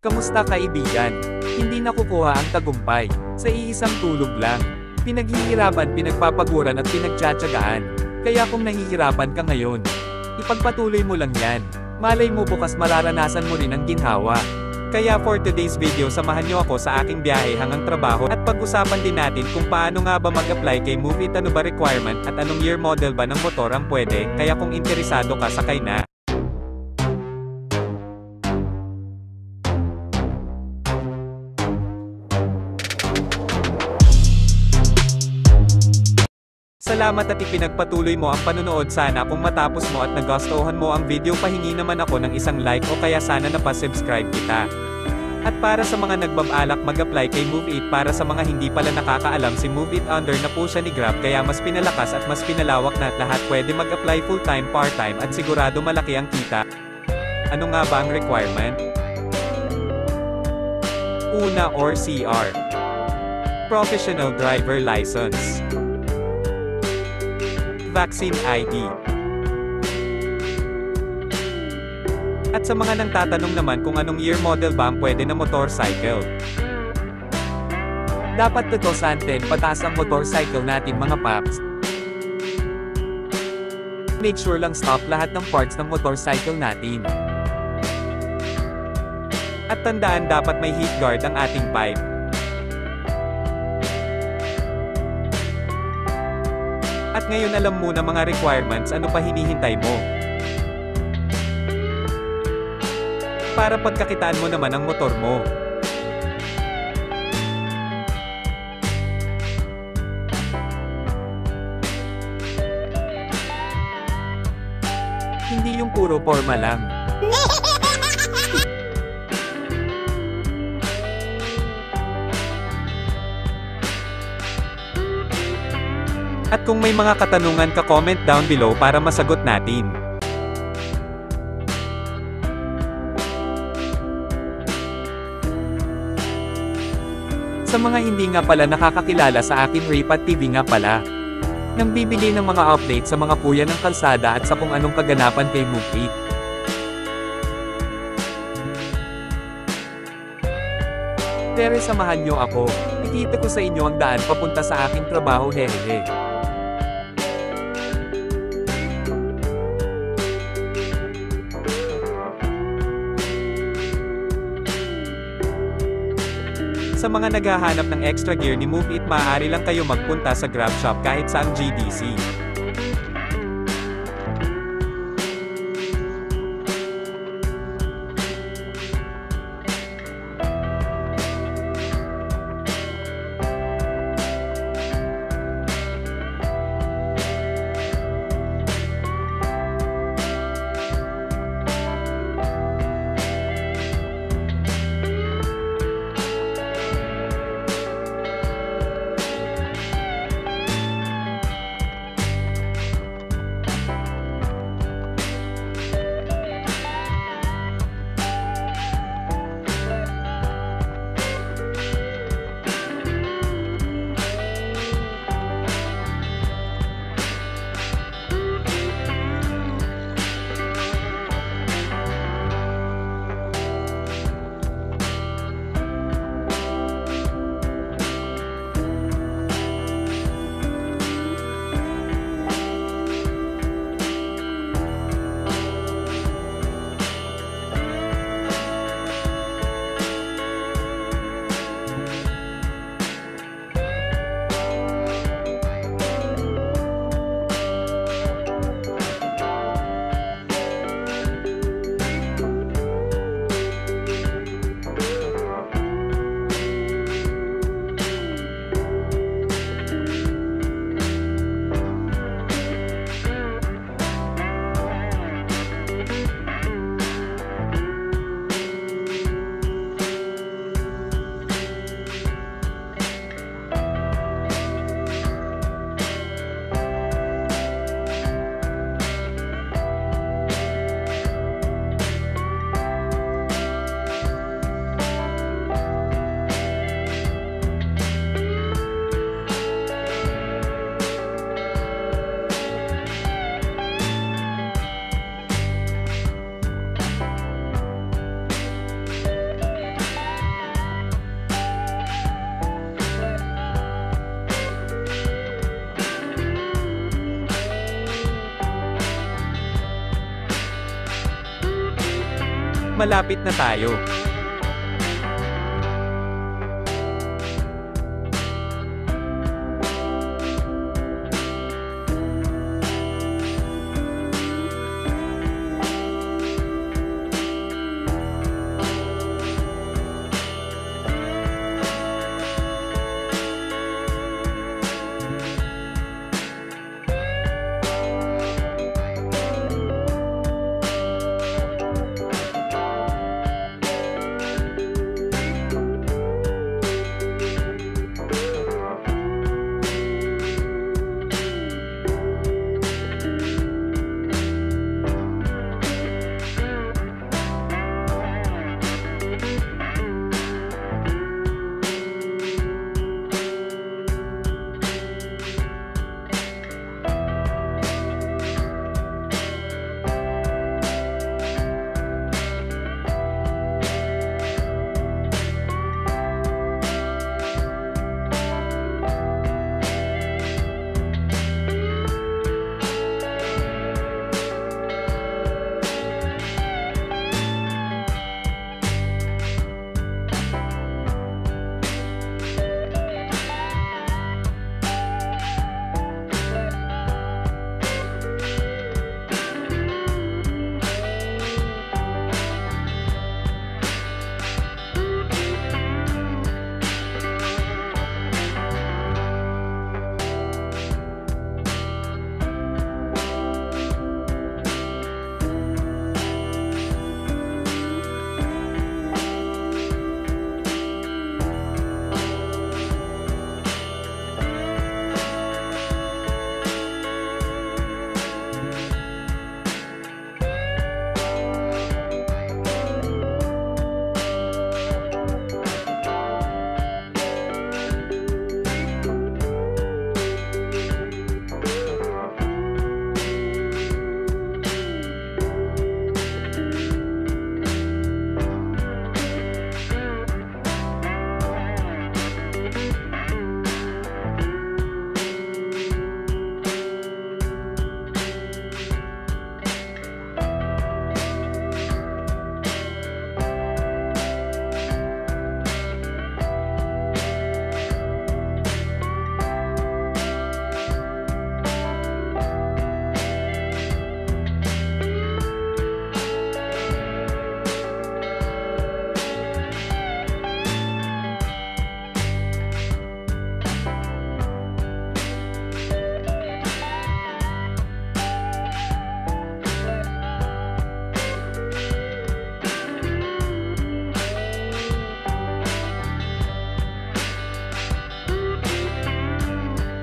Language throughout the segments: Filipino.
Kamusta kaibigan? Hindi nakukuha ang tagumpay sa iisang tulog lang. Pinaghihirapan, pinagpapaguran at pinagtsatsagaan. Kaya kung nahihirapan ka ngayon, ipagpatuloy mo lang yan. Malay mo bukas mararanasan mo rin ang ginhawa. Kaya for today's video, samahan nyo ako sa aking biyahe hanggang trabaho at pag-usapan din natin kung paano nga ba mag-apply kay Move It, ano ba requirement at anong year model ba ng motor ang pwede. Kaya kung interesado ka, sakay na. Salamat at ipinagpatuloy mo ang panunood. Sana kung matapos mo at nagustuhan mo ang video, pahingi naman ako ng isang like o kaya sana napasubscribe kita. At para sa mga nagbabalak mag-apply kay Move It, para sa mga hindi pala nakakaalam, si Move It under na po siya ni Grab, kaya mas pinalakas at mas pinalawak na at lahat pwede mag-apply full-time, part-time at sigurado malaki ang kita. Ano nga ba ang requirement? Una or CR. Professional Driver License. Vaccine ID. At sa mga nang tatanong naman kung anong year model ba ang pwede na motorcycle. Dapat 2010 pataas ang motorcycle natin mga paps. Make sure lang stop lahat ng parts ng motorcycle natin. At tandaan, dapat may heat guard ang ating pipe. At ngayon alam mo na mga requirements, ano pa hinihintay mo? Para pagkakitaan mo naman ang motor mo. Hindi yung puro forma lang. At kung may mga katanungan ka, comment down below para masagot natin. Sa mga hindi nga pala nakakakilala sa akin, Raypat TV nga pala. Nang bibigay ng mga update sa mga kuya ng kalsada at sa kung anong kaganapan kay Move It. Pero samahan nyo ako, ikita ko sa inyo ang daan papunta sa aking trabaho, hehehe. Sa mga naghahanap ng extra gear ni Move It, maaari lang kayo magpunta sa Grab Shop kahit saang GDC. Malapit na tayo.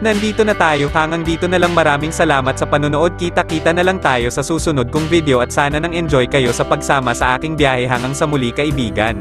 Nandito na tayo, hanggang dito na lang. Maraming salamat sa panonood. Kita-kita na lang tayo sa susunod kong video at sana nang enjoy kayo sa pagsama sa aking biyahe hanggang sa muli kaibigan.